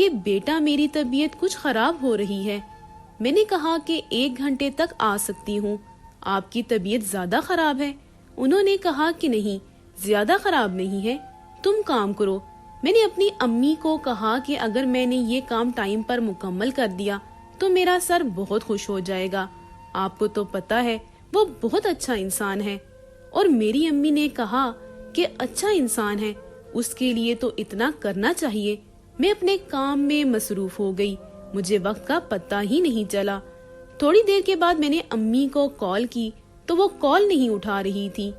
کہ بیٹا میری طبیعت کچھ خراب ہو رہی ہے۔ میں نے کہا کہ 1 گھنٹے تک آ سکتی ہوں، آپ کی طبیعت زیادہ خراب ہے؟ انہوں نے کہا کہ نہیں، زیادہ خراب نہیں ہے، تم کام کرو۔ میں نے اپنی امی کو کہا کہ اگر میں نے یہ کام ٹائم پر مکمل کر دیا تو میرا سر بہت خوش ہو جائے گا، آپ کو تو پتا ہے وہ بہت اچھا انسان ہے۔ اور میری امی نے کہا کہ اچھا انسان ہے، اس کے لیے تو اتنا کرنا چاہیے۔ میں اپنے کام میں مصروف ہو گئی، مجھے وقت کا پتہ ہی نہیں چلا۔ تھوڑی دیر کے بعد میں نے امی کو کال کی تو وہ کال نہیں اٹھا رہی تھی۔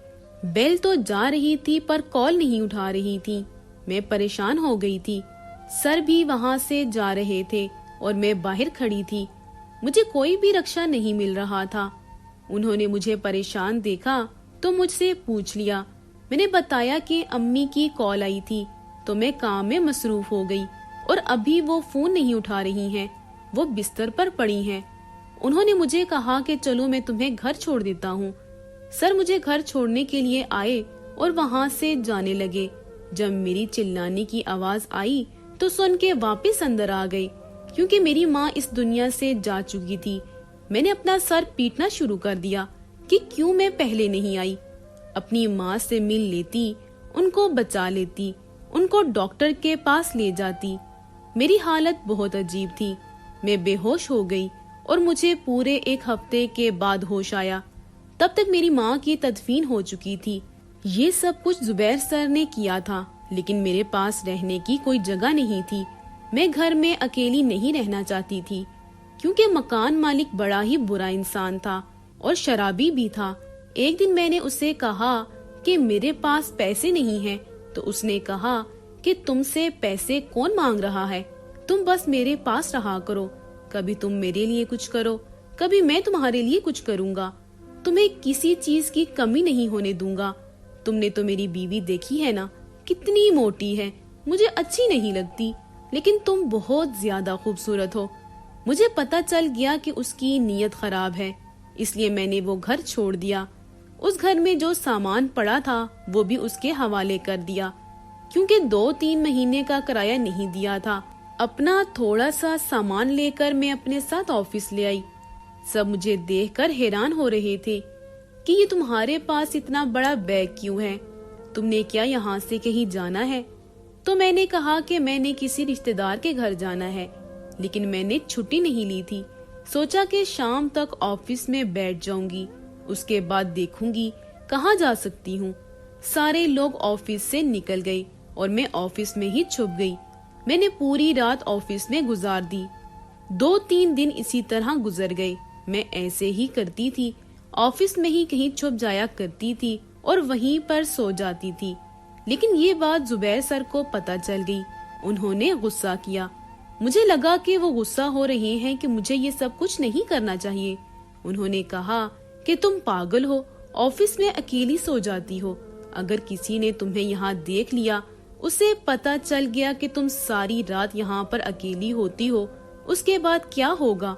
بیل تو جا رہی تھی پر کال نہیں اٹھا رہی تھی۔ میں پریشان ہو گئی تھی، سر بھی وہاں سے جا رہے تھے اور میں باہر کھڑی تھی، مجھے کوئی بھی رکشہ نہیں مل رہا تھا۔ انہوں نے مجھے پریشان دیکھا تو مجھ سے پوچھ لیا۔ میں نے بتایا کہ امی کی کال آئی تھی تو میں کام میں مصروف ہو گئی اور ابھی وہ فون نہیں اٹھا رہی ہیں، وہ بستر پر پڑی ہیں۔ انہوں نے مجھے کہا کہ چلو میں تمہیں گھر چھوڑ دیتا ہوں۔ سر مجھے گھر چھوڑنے کے لیے آئے اور وہاں سے جانے لگے۔ جب میری چلانے کی آواز آئی تو سن کے واپس اندر آ گئی، کیونکہ میری ماں اس دنیا سے جا چکی تھی۔ میں نے اپنا سر پیٹنا شروع کر دیا کہ کیوں میں پہلے نہیں آئی، اپنی ماں سے مل لیتی، ان کو بچا لیتی، ان کو ڈاکٹر کے پاس لے جاتی۔ میری حالت بہت عجیب تھی، میں بے ہوش ہو گئی اور مجھے پورے 1 ہفتے کے بعد ہوش آیا۔ تب تک میری ماں کی تدفین ہو چکی تھی۔ یہ سب کچھ زبیر سر نے کیا تھا، لیکن میرے پاس رہنے کی کوئی جگہ نہیں تھی۔ میں گھر میں اکیلی نہیں رہنا چاہتی تھی، کیونکہ مکان مالک بڑا ہی برا انسان تھا اور شرابی بھی تھا۔ ایک دن میں نے اسے کہا کہ میرے پاس پیسے نہیں ہیں، تو اس نے کہا کہ تم سے پیسے کون مانگ رہا ہے، تم بس میرے پاس رہا کرو، کبھی تم میرے لیے کچھ کرو، کبھی میں تمہارے لیے کچھ کروں گا، تمہیں کسی چیز کی کمی نہیں ہونے دوں گا۔ تم نے تو میری بیوی دیکھی ہے نا، کتنی موٹی ہے، مجھے اچھی نہیں لگتی، لیکن تم بہت زیادہ خوبصورت ہو۔ مجھے پتہ چل گیا کہ اس کی نیت خراب ہے، اس لیے میں نے وہ گھر چھوڑ دیا۔ اس گھر میں جو سامان پڑا تھا وہ بھی اس کے حوالے کر دیا، کیونکہ 2-3 مہینے کا کرایہ نہیں دیا تھا۔ اپنا تھوڑا سا سامان لے کر میں اپنے ساتھ آفس لے آئی۔ سب مجھے دیکھ کر حیران ہو رہے تھے کہ یہ تمہارے پاس اتنا بڑا بیگ کیوں ہے، تم نے کیا یہاں سے کہیں جانا ہے؟ تو میں نے کہا کہ میں نے کسی رشتہ دار کے گھر جانا ہے، لیکن میں نے چھٹی نہیں لی تھی، سوچا کہ شام تک آفس میں بیٹھ جاؤں گی، اس کے بعد دیکھوں گی کہاں جا سکتی ہوں۔ سارے لوگ آفس سے نکل گئے اور میں آفس میں ہی چھپ گئی۔ میں نے پوری رات آفس میں گزار دی۔ 2-3 دن اسی طرح گزر گئے۔ میں ایسے ہی کرتی تھی، آفس میں ہی کہیں چھپ جایا کرتی تھی اور وہیں پر سو جاتی تھی۔ لیکن یہ بات زبیر سر کو پتہ چل گئی، انہوں نے غصہ کیا۔ مجھے لگا کہ وہ غصہ ہو رہے ہیں کہ مجھے یہ سب کچھ نہیں کرنا چاہیے۔ انہوں نے کہا کہ تم پاگل ہو، آفس میں اکیلی سو جاتی ہو، اگر کسی نے تمہیں یہاں دیکھ لیا، اسے پتہ چل گیا کہ تم ساری رات یہاں پر اکیلی ہوتی ہو، اس کے بعد کیا ہوگا؟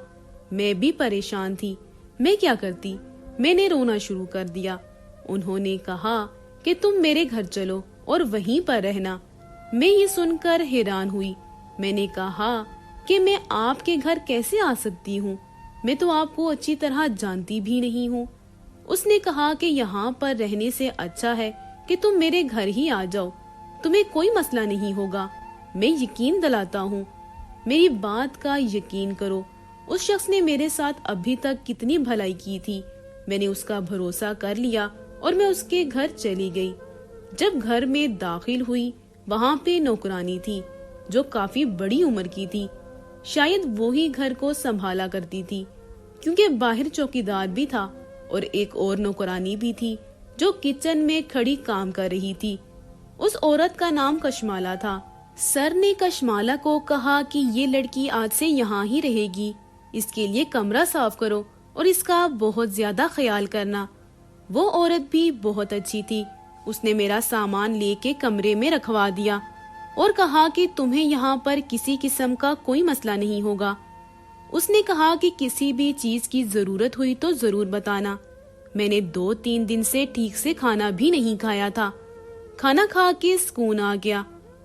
میں بھی پریشان تھی، میں کیا کرتی؟ میں نے رونا شروع کر دیا۔ انہوں نے کہا کہ تم میرے گھر چلو اور وہیں پر رہنا۔ میں یہ سن کر حیران ہوئی۔ میں نے کہا کہ میں آپ کے گھر کیسے آ سکتی ہوں؟ میں تو آپ کو اچھی طرح جانتی بھی نہیں ہوں۔ اس نے کہا کہ یہاں پر رہنے سے اچھا ہے کہ تم میرے گھر ہی آ جاؤ، تمہیں کوئی مسئلہ نہیں ہوگا، میں یقین دلاتا ہوں، میری بات کا یقین کرو۔ اس شخص نے میرے ساتھ ابھی تک کتنی بھلائی کی تھی، میں نے اس کا بھروسہ کر لیا اور میں اس کے گھر چلی گئی۔ جب گھر میں داخل ہوئی، وہاں پہ نوکرانی تھی جو کافی بڑی عمر کی تھی، شاید وہی گھر کو سنبھالا کرتی تھی، کیونکہ باہر چوکیدار بھی تھا اور ایک اور نوکرانی بھی تھی جو کچن میں کھڑی کام کر رہی تھی۔ اس عورت کا نام کشمالا تھا۔ سر نے کشمالا کو کہا کہ یہ لڑکی آج سے یہاں ہی رہے گی، اس کے لیے کمرہ صاف کرو اور اس کا بہت زیادہ خیال کرنا۔ وہ عورت بھی بہت اچھی تھی، اس نے میرا سامان لے کے کمرے میں رکھوا دیا اور کہا کہ تمہیں یہاں پر کسی قسم کا کوئی مسئلہ نہیں ہوگا۔ اس نے کہا کہ کسی بھی چیز کی ضرورت ہوئی تو ضرور بتانا۔ میں نے 2-3 دن سے ٹھیک سے کھانا بھی نہیں کھایا تھا۔ کھانا کھا کے سکون آ گیا۔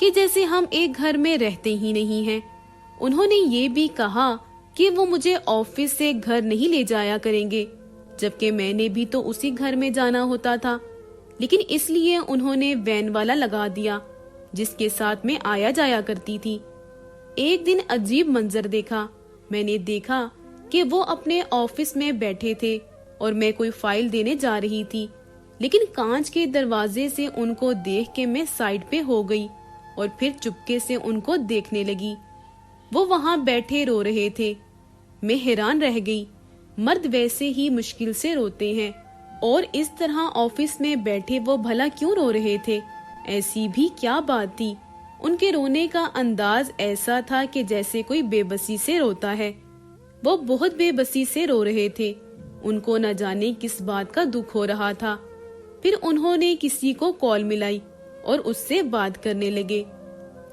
کہ جیسے ہم ایک گھر میں رہتے ہی نہیں ہیں۔ انہوں نے یہ بھی کہا کہ وہ مجھے آفس سے گھر نہیں لے جایا کریں گے، جبکہ میں نے بھی تو اسی گھر میں جانا ہوتا تھا، لیکن اس لیے انہوں نے وین والا لگا دیا جس کے ساتھ میں آیا جایا کرتی تھی۔ ایک دن عجیب منظر دیکھا۔ میں نے دیکھا کہ وہ اپنے آفس میں بیٹھے تھے اور میں کوئی فائل دینے جا رہی تھی، لیکن کانچ کے دروازے سے ان کو دیکھ کے میں سائڈ پہ ہو گئی اور پھر چپکے سے ان کو دیکھنے لگی۔ وہ وہاں بیٹھے رو رہے تھے۔ میں حیران رہ گئی۔ مرد ویسے ہی مشکل سے روتے ہیں، اور اس طرح آفس میں بیٹھے وہ بھلا کیوں رو رہے تھے؟ ایسی بھی کیا بات تھی؟ ان کے رونے کا انداز ایسا تھا کہ جیسے کوئی بے بسی سے روتا ہے۔ وہ بہت بے بسی سے رو رہے تھے۔ ان کو نہ جانے کس بات کا دکھ ہو رہا تھا۔ پھر انہوں نے کسی کو کال ملائی اور اس سے بات کرنے لگے۔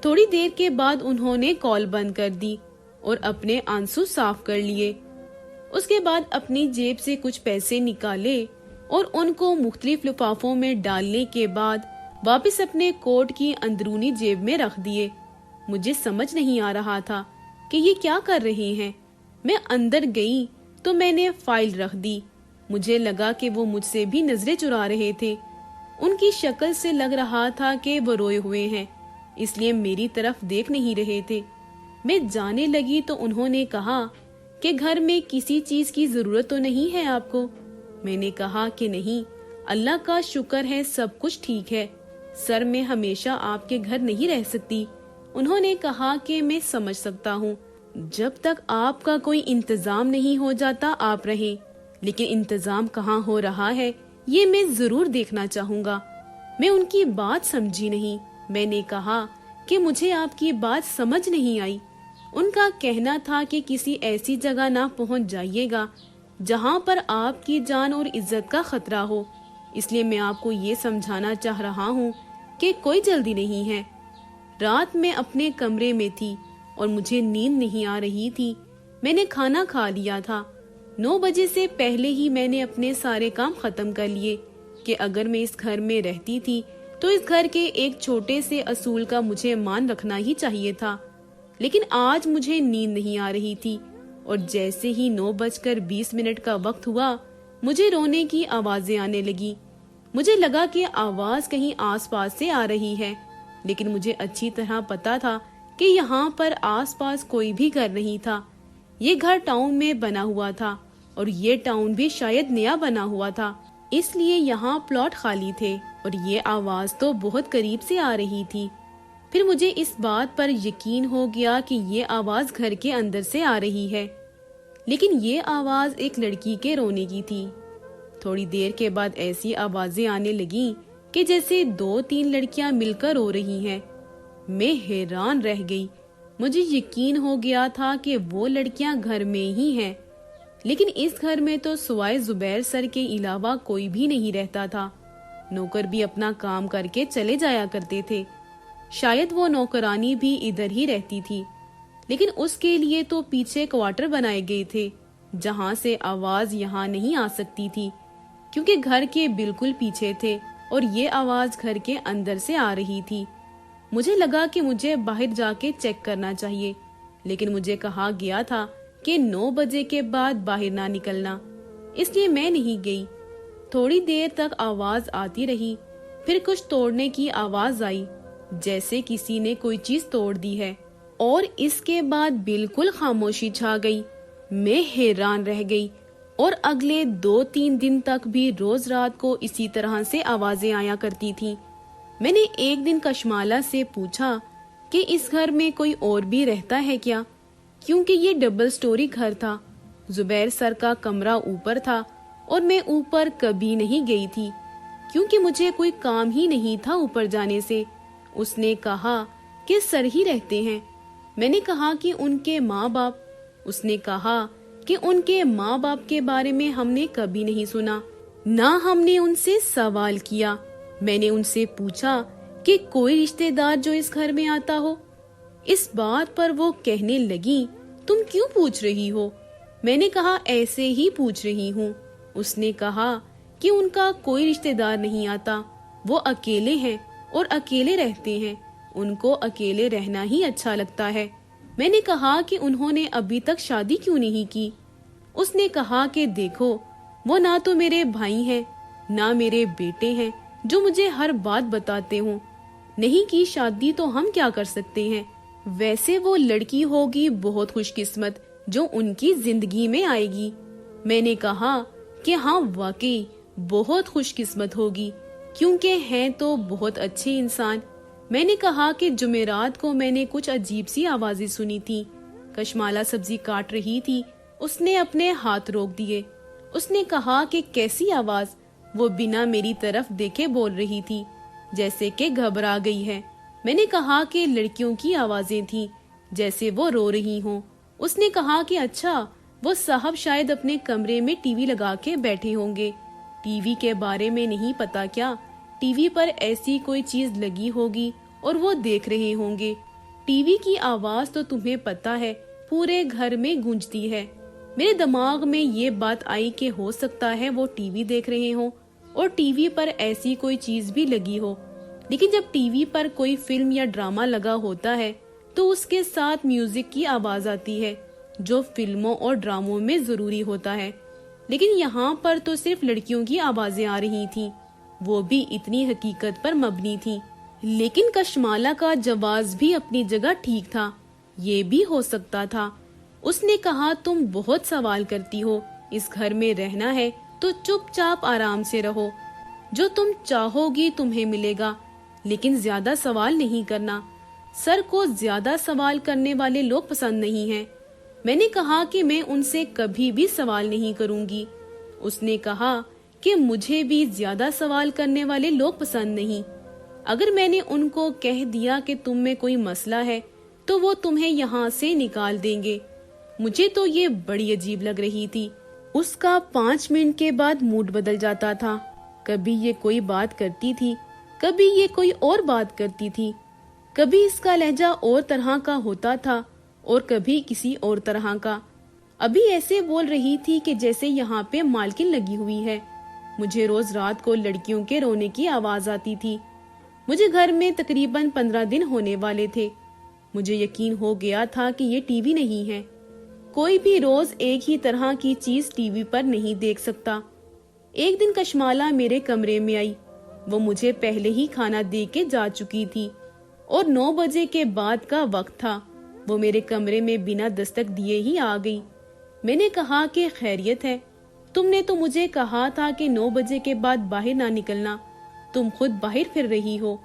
تھوڑی دیر کے بعد انہوں نے کال بند کر دی اور اپنے آنسو صاف کر لیے۔ اس کے بعد اپنی جیب سے کچھ پیسے نکالے اور ان کو مختلف لفافوں میں ڈالنے کے بعد واپس اپنے کوٹ کی اندرونی جیب میں رکھ دیے۔ مجھے سمجھ نہیں آ رہا تھا کہ یہ کیا کر رہے ہیں۔ میں اندر گئی تو میں نے فائل رکھ دی۔ مجھے لگا کہ وہ مجھ سے بھی نظریں چرا رہے تھے۔ ان کی شکل سے لگ رہا تھا کہ وہ روئے ہوئے ہیں، اس لیے میری طرف دیکھ نہیں رہے تھے۔ میں جانے لگی تو انہوں نے کہا کہ گھر میں کسی چیز کی ضرورت تو نہیں ہے آپ کو؟ میں نے کہا کہ نہیں، اللہ کا شکر ہے سب کچھ ٹھیک ہے، سر میں ہمیشہ آپ کے گھر نہیں رہ سکتی۔ انہوں نے کہا کہ میں سمجھ سکتا ہوں، جب تک آپ کا کوئی انتظام نہیں ہو جاتا آپ رہیں، لیکن انتظام کہاں ہو رہا ہے یہ میں ضرور دیکھنا چاہوں گا۔ میں ان کی بات سمجھی نہیں۔ میں نے کہا کہ مجھے آپ کی بات سمجھ نہیں آئی۔ ان کا کہنا تھا کہ کسی ایسی جگہ نہ پہنچ جائیے گا جہاں پر آپ کی جان اور عزت کا خطرہ ہو، اس لیے میں آپ کو یہ سمجھانا چاہ رہا ہوں کہ کوئی جلدی نہیں ہے۔ رات میں اپنے کمرے میں تھی اور مجھے نیند نہیں آ رہی تھی۔ میں نے کھانا کھا لیا تھا۔ 9 بجے سے پہلے ہی میں نے اپنے سارے کام ختم کر لیے کہ اگر میں اس گھر میں رہتی تھی تو اس گھر کے ایک چھوٹے سے اصول کا مجھے مان رکھنا ہی چاہیے تھا، لیکن آج مجھے نیند نہیں آ رہی تھی، اور جیسے ہی 9:20 کا وقت ہوا مجھے رونے کی آوازیں آنے لگی۔ مجھے لگا کہ آواز کہیں آس پاس سے آ رہی ہے، لیکن مجھے اچھی طرح پتا تھا کہ یہاں پر آس پاس کوئی بھی گھر نہیں تھا۔ یہ گھر ٹاؤن میں بنا ہوا تھا، اور یہ ٹاؤن بھی شاید نیا بنا ہوا تھا، اس لیے یہاں پلاٹ خالی تھے، اور یہ آواز تو بہت قریب سے آ رہی تھی۔ پھر مجھے اس بات پر یقین ہو گیا کہ یہ آواز گھر کے اندر سے آ رہی ہے، لیکن یہ آواز ایک لڑکی کے رونے کی تھی۔ تھوڑی دیر کے بعد ایسی آوازیں آنے لگیں کہ جیسے 2-3 لڑکیاں مل کر رو رہی ہیں۔ میں حیران رہ گئی۔ مجھے یقین ہو گیا تھا کہ وہ لڑکیاں گھر میں ہی ہیں، لیکن اس گھر میں تو سوائے زبیر سر کے علاوہ کوئی بھی نہیں رہتا تھا۔ نوکر بھی اپنا کام کر کے چلے جایا کرتے تھے۔ شاید وہ نوکرانی بھی ادھر ہی رہتی تھی، لیکن اس کے لیے تو پیچھے کوارٹر بنائے گئے تھے جہاں سے آواز یہاں نہیں آ سکتی تھی، کیونکہ گھر کے بالکل پیچھے تھے اور یہ آواز گھر کے اندر سے آ رہی تھی۔ مجھے لگا کہ مجھے باہر جا کے چیک کرنا چاہیے، لیکن مجھے کہا گیا تھا کہ 9 بجے کے بعد باہر نہ نکلنا، اس لیے میں نہیں گئی۔ تھوڑی دیر تک آواز آتی رہی، پھر کچھ توڑنے کی آواز آئی جیسے کسی نے کوئی چیز توڑ دی ہے، اور اس کے بعد بالکل خاموشی چھا گئی۔ میں حیران رہ گئی، اور اگلے 2-3 دن تک بھی روز رات کو اسی طرح سے آوازیں آیا کرتی تھیں۔ میں نے ایک دن کشمالہ سے پوچھا کہ اس گھر میں کوئی اور بھی رہتا ہے کیا، کیونکہ یہ ڈبل سٹوری گھر تھا۔ زبیر سر کا کمرہ اوپر تھا اور میں اوپر کبھی نہیں گئی تھی کیونکہ مجھے کوئی کام ہی نہیں تھا اوپر جانے سے۔ اس نے کہا کہ سر ہی رہتے ہیں۔ میں نے کہا کہ ان کے ماں باپ؟ اس نے کہا کہ ان کے ماں باپ کے بارے میں ہم نے کبھی نہیں سنا، نہ ہم نے ان سے سوال کیا۔ میں نے ان سے پوچھا کہ کوئی رشتہ دار جو اس گھر میں آتا ہو؟ اس بات پر وہ کہنے لگی، تم کیوں پوچھ رہی ہو؟ میں نے کہا ایسے ہی پوچھ رہی ہوں۔ اس نے کہا کہ ان کا کوئی رشتہ دار نہیں آتا، وہ اکیلے ہیں اور اکیلے رہتے ہیں۔ ان کو اکیلے رہنا ہی اچھا لگتا ہے۔ میں نے کہا کہ انہوں نے ابھی تک شادی کیوں نہیں کی؟ اس نے کہا کہ دیکھو، وہ نہ تو میرے بھائی ہیں نہ میرے بیٹے ہیں جو مجھے ہر بات بتاتے ہوں۔ نہیں کی شادی تو ہم کیا کر سکتے ہیں؟ ویسے وہ لڑکی ہوگی بہت خوش قسمت جو ان کی زندگی میں آئے گی۔ میں نے کہا کہ ہاں واقعی بہت خوش قسمت ہوگی، کیونکہ ہیں تو بہت اچھے انسان۔ میں نے کہا کہ جمعرات کو میں نے کچھ عجیب سی آوازیں سنی تھی۔ کشمالہ سبزی کاٹ رہی تھی، اس نے اپنے ہاتھ روک دیے۔ اس نے کہا کہ کیسی آواز؟ وہ بنا میری طرف دیکھے بول رہی تھی، جیسے کہ گھبرا گئی ہے۔ میں نے کہا کہ لڑکیوں کی آوازیں تھیں، جیسے وہ رو رہی ہوں۔ اس نے کہا کہ اچھا، وہ صاحب شاید اپنے کمرے میں ٹی وی لگا کے بیٹھے ہوں گے۔ ٹی وی کے بارے میں نہیں پتا کیا، ٹی وی پر ایسی کوئی چیز لگی ہوگی اور وہ دیکھ رہے ہوں گے۔ ٹی وی کی آواز تو تمہیں پتا ہے پورے گھر میں گونجتی ہے۔ میرے دماغ میں یہ بات آئی کہ ہو سکتا ہے وہ ٹی وی دیکھ رہے ہوں اور ٹی وی پر ایسی کوئی چیز بھی لگی ہو۔ لیکن جب ٹی وی پر کوئی فلم یا ڈرامہ لگا ہوتا ہے تو اس کے ساتھ میوزک کی آواز آتی ہے، جو فلموں اور ڈراموں میں ضروری ہوتا ہے۔ لیکن یہاں پر تو صرف لڑکیوں کی آوازیں آ رہی تھیں، وہ بھی اتنی حقیقت پر مبنی تھی۔ لیکن کشمالہ کا جواز بھی اپنی جگہ ٹھیک تھا۔ یہ بھی ہو سکتا تھا۔ اس نے کہا تم بہت سوال کرتی ہو، اس گھر میں رہنا ہے تو چپ چاپ آرام سے رہو، جو تم چاہو گی تمہیں ملے گا، لیکن زیادہ سوال نہیں کرنا۔ سر کو زیادہ سوال کرنے والے لوگ پسند نہیں ہیں۔ میں نے کہا کہ میں ان سے کبھی بھی سوال نہیں کروں گی۔ اس نے کہا کہ مجھے بھی زیادہ سوال کرنے والے لوگ پسند نہیں۔ اگر میں نے ان کو کہہ دیا کہ تم میں کوئی مسئلہ ہے تو وہ تمہیں یہاں سے نکال دیں گے۔ مجھے تو یہ بڑی عجیب لگ رہی تھی۔ اس کا 5 منٹ کے بعد موڈ بدل جاتا تھا۔ کبھی یہ کوئی بات کرتی تھی، کبھی یہ کوئی اور بات کرتی تھی، کبھی اس کا لہجہ اور طرح کا ہوتا تھا اور کبھی کسی اور طرح کا۔ ابھی ایسے بول رہی تھی کہ جیسے یہاں پہ مالکن لگی ہوئی ہے۔ مجھے روز رات کو لڑکیوں کے رونے کی آواز آتی تھی۔ مجھے گھر میں تقریباً 15 دن ہونے والے تھے۔ مجھے یقین ہو گیا تھا کہ یہ ٹی وی نہیں ہے۔ کوئی بھی روز ایک ہی طرح کی چیز ٹی وی پر نہیں دیکھ سکتا۔ ایک دن کشمالہ میرے کمرے میں آئی۔ وہ مجھے پہلے ہی کھانا دے کے جا چکی تھی اور 9 بجے کے بعد کا وقت تھا۔ وہ میرے کمرے میں بنا دستک دیے ہی آ گئی۔ میں نے کہا کہ خیریت ہے؟ تم نے تو مجھے کہا تھا کہ 9 بجے کے بعد باہر نہ نکلنا، تم خود باہر پھر رہی ہو۔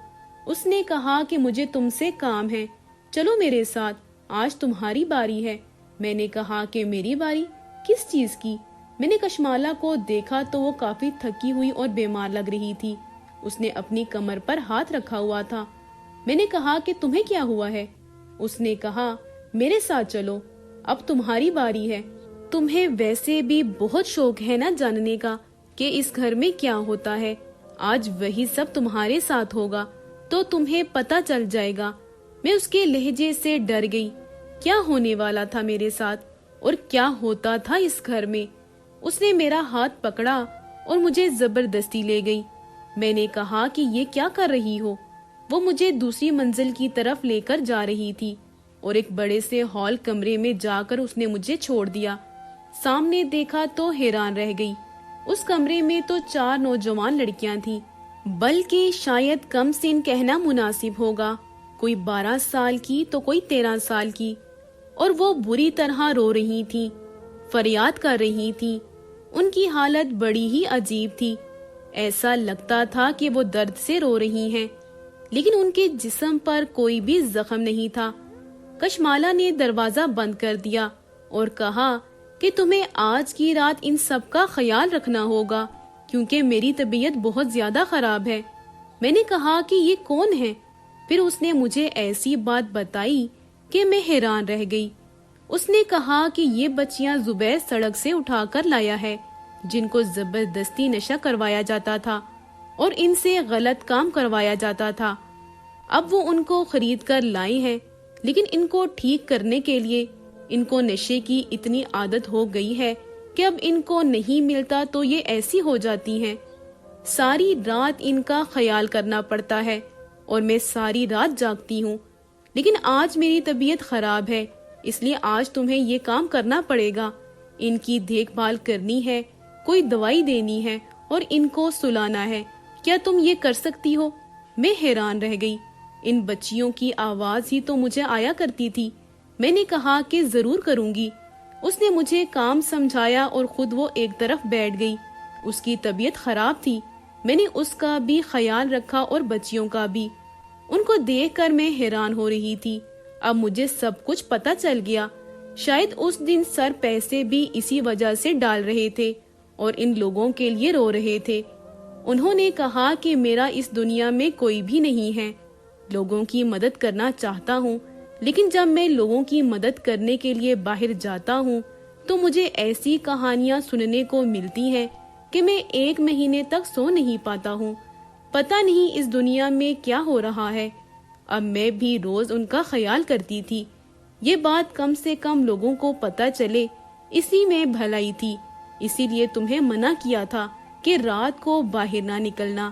اس نے کہا کہ مجھے تم سے کام ہے، چلو میرے ساتھ، آج تمہاری باری ہے۔ میں نے کہا کہ میری باری؟ کس چیز کی؟ میں نے کشمالہ کو دیکھا تو وہ کافی تھکی ہوئی اور بیمار لگ رہی تھی۔ اس نے اپنی کمر پر ہاتھ رکھا ہوا تھا۔ میں نے کہا کہ تمہیں کیا ہوا ہے؟ اس نے کہا میرے ساتھ چلو، اب تمہاری باری ہے۔ تمہیں ویسے بھی بہت شوق ہے نا جاننے کا کہ اس گھر میں کیا ہوتا ہے۔ آج وہی سب تمہارے ساتھ ہوگا تو تمہیں پتہ چل جائے گا۔ میں اس کے لہجے سے ڈر گئی۔ کیا ہونے والا تھا میرے ساتھ اور کیا ہوتا تھا اس گھر میں؟ اس نے میرا ہاتھ پکڑا اور مجھے زبردستی لے گئی۔ میں نے کہا کہ یہ کیا کر رہی ہو؟ وہ مجھے دوسری منزل کی طرف لے کر جا رہی تھی اور ایک بڑے سے ہال کمرے میں جا کر اس نے مجھے چھوڑ دیا۔ سامنے دیکھا تو حیران رہ گئی۔ اس کمرے میں تو 4 نوجوان لڑکیاں تھیں، بلکہ شاید کم سن کہنا مناسب ہوگا، کوئی 12 سال کی تو کوئی 13 سال کی، اور وہ بری طرح رو رہی تھیں، فریاد کر رہی تھیں۔ ان کی حالت بڑی ہی عجیب تھی۔ ایسا لگتا تھا کہ وہ درد سے رو رہی ہیں، لیکن ان کے جسم پر کوئی بھی زخم نہیں تھا۔ کشمالہ نے دروازہ بند کر دیا اور کہا کہ تمہیں آج کی رات ان سب کا خیال رکھنا ہوگا، کیونکہ میری طبیعت بہت زیادہ خراب ہے۔ میں نے کہا کہ یہ کون ہے؟ پھر اس نے مجھے ایسی بات بتائی کہ میں حیران رہ گئی۔ اس نے کہا کہ یہ بچیاں زبیر سڑک سے اٹھا کر لایا ہے، جن کو زبردستی نشہ کروایا جاتا تھا اور ان سے غلط کام کروایا جاتا تھا۔ اب وہ ان کو خرید کر لائی ہیں، لیکن ان کو ٹھیک کرنے کے لیے ان کو نشے کی اتنی عادت ہو گئی ہے کہ اب ان کو نہیں ملتا تو یہ ایسی ہو جاتی ہیں۔ ساری رات ان کا خیال کرنا پڑتا ہے اور میں ساری رات جاگتی ہوں، لیکن آج میری طبیعت خراب ہے، اس لیے آج تمہیں یہ کام کرنا پڑے گا۔ ان کی دیکھ بھال کرنی ہے، کوئی دوائی دینی ہے اور ان کو سلانا ہے۔ کیا تم یہ کر سکتی ہو؟ میں حیران رہ گئی۔ ان بچیوں کی آواز ہی تو مجھے آیا کرتی تھی۔ میں نے کہا کہ ضرور کروں گی۔ اس نے مجھے کام سمجھایا اور خود وہ ایک طرف بیٹھ گئی۔ اس کی طبیعت خراب تھی، میں نے اس کا بھی خیال رکھا اور بچیوں کا بھی۔ ان کو دیکھ کر میں حیران ہو رہی تھی۔ اب مجھے سب کچھ پتہ چل گیا۔ شاید اس دن سر پیسے بھی اسی وجہ سے ڈال رہے تھے اور ان لوگوں کے لیے رو رہے تھے۔ انہوں نے کہا کہ میرا اس دنیا میں کوئی بھی نہیں ہے۔ لوگوں کی مدد کرنا چاہتا ہوں، لیکن جب میں لوگوں کی مدد کرنے کے لیے باہر جاتا ہوں تو مجھے ایسی کہانیاں سننے کو ملتی ہیں کہ میں 1 مہینے تک سو نہیں پاتا ہوں۔ پتہ نہیں اس دنیا میں کیا ہو رہا ہے۔ اب میں بھی روز ان کا خیال کرتی تھی۔ یہ بات کم سے کم لوگوں کو پتہ چلے، اسی میں بھلائی تھی۔ اسی لیے تمہیں منع کیا تھا کہ رات کو باہر نہ نکلنا۔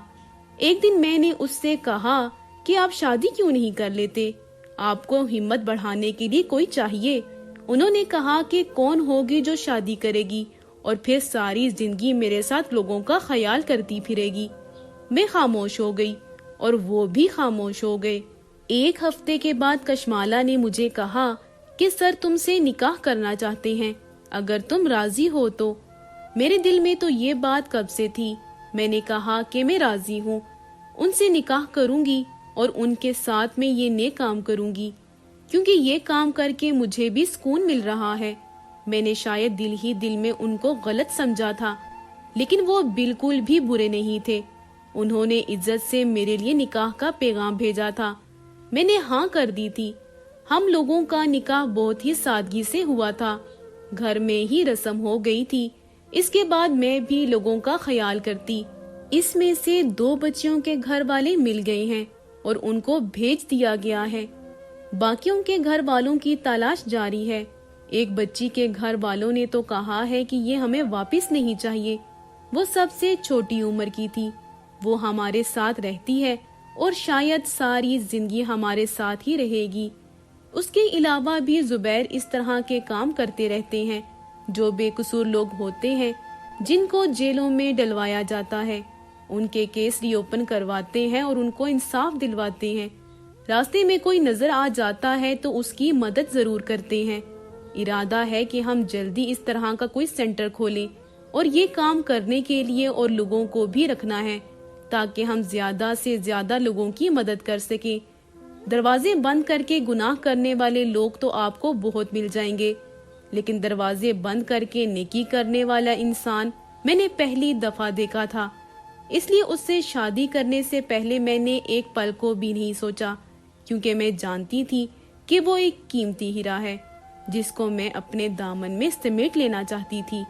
ایک دن میں نے اس سے کہا کہ آپ شادی کیوں نہیں کر لیتے؟ آپ کو ہمت بڑھانے کے لیے کوئی چاہیے۔ انہوں نے کہا کہ کون ہوگی جو شادی کرے گی اور پھر ساری زندگی میرے ساتھ لوگوں کا خیال کرتی پھرے گی۔ میں خاموش ہو گئی اور وہ بھی خاموش ہو گئے۔ 1 ہفتے کے بعد کشمالا نے مجھے کہا کہ سر تم سے نکاح کرنا چاہتے ہیں، اگر تم راضی ہو تو۔ میرے دل میں تو یہ بات کب سے تھی۔ میں نے کہا کہ میں راضی ہوں، ان سے نکاح کروں گی اور ان کے ساتھ میں یہ نیک کام کروں گی، کیونکہ یہ کام کر کے مجھے بھی سکون مل رہا ہے۔ میں نے شاید دل ہی دل میں ان کو غلط سمجھا تھا، لیکن وہ بالکل بھی برے نہیں تھے۔ انہوں نے عزت سے میرے لیے نکاح کا پیغام بھیجا تھا۔ میں نے ہاں کر دی تھی۔ ہم لوگوں کا نکاح بہت ہی سادگی سے ہوا تھا، گھر میں ہی رسم ہو گئی تھی۔ اس کے بعد میں بھی لوگوں کا خیال کرتی۔ اس میں سے 2 بچیوں کے گھر والے مل گئے ہیں اور ان کو بھیج دیا گیا ہے۔ باقیوں کے گھر والوں کی تلاش جاری ہے۔ ایک بچی کے گھر والوں نے تو کہا ہے کہ یہ ہمیں واپس نہیں چاہیے۔ وہ سب سے چھوٹی عمر کی تھی۔ وہ ہمارے ساتھ رہتی ہے اور شاید ساری زندگی ہمارے ساتھ ہی رہے گی۔ اس کے علاوہ بھی زبیر اس طرح کے کام کرتے رہتے ہیں جو بے قصور لوگ ہوتے ہیں، جن کو جیلوں میں ڈلوایا جاتا ہے۔ ان کے کیس ری اوپن کرواتے ہیں اور ان کو انصاف دلواتے ہیں۔ راستے میں کوئی نظر آ جاتا ہے تو اس کی مدد ضرور کرتے ہیں۔ ارادہ ہے کہ ہم جلدی اس طرح کا کوئی سینٹر کھولیں اور یہ کام کرنے کے لیے اور لوگوں کو بھی رکھنا ہے تاکہ ہم زیادہ سے زیادہ لوگوں کی مدد کر سکیں۔ دروازے بند کر کے گناہ کرنے والے لوگ تو آپ کو بہت مل جائیں گے، لیکن دروازے بند کر کے نیکی کرنے والا انسان میں نے پہلی دفعہ دیکھا تھا۔ اس لیے اس سے شادی کرنے سے پہلے میں نے ایک پل کو بھی نہیں سوچا، کیونکہ میں جانتی تھی کہ وہ ایک قیمتی ہیرا ہے جس کو میں اپنے دامن میں سمیٹ لینا چاہتی تھی۔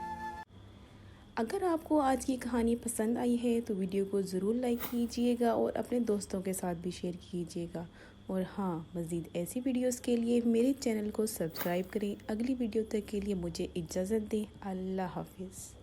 اگر آپ کو آج کی کہانی پسند آئی ہے تو ویڈیو کو ضرور لائک کیجیے گا اور اپنے دوستوں کے ساتھ بھی شیئر کیجیے گا، اور ہاں، مزید ایسی ویڈیوز کے لیے میرے چینل کو سبسکرائب کریں۔ اگلی ویڈیو تک کے لیے مجھے اجازت دیں۔ اللہ حافظ۔